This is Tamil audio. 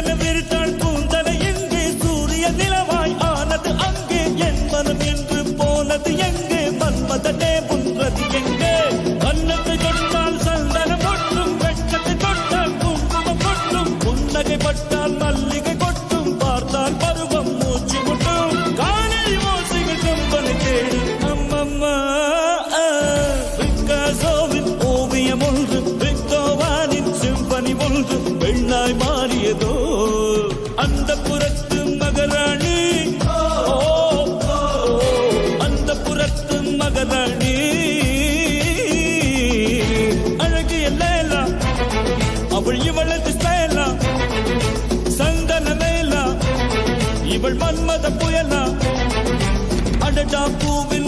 என விரித்தாள் பூந்தலை எங்கே சூரிய நிலவாய் ஆனது அங்கே என் மனம் என்று போனது எங்கே மன்மதனே உன்றது எங்கே கண்ணத்தை தொட்டால் சந்தனம் கொட்டும் வெட்கத்தை தொட்டால் குங்குமம் கொட்டும் புன்னகை பட்டால் மல்லிகை கொட்டும் பார்த்தால் பருவம் மூச்சு முட்டும் காலை ஓசைகள் கம்பனை தேடும் அம்மம்மா பிக்காசோவின் ஓவியம் ஒன்று விக்டோவானின் சிம்பனி ஒன்று பெண்ணாய் மாறியதோ அந்த புறத்து மகராணி அந்த புறத்து மகராணி அழகிய லேலா அவள் இவளது ஸ்டைலா சந்தன மேலா இவள் மன்மத புயலா அடடா பூவில்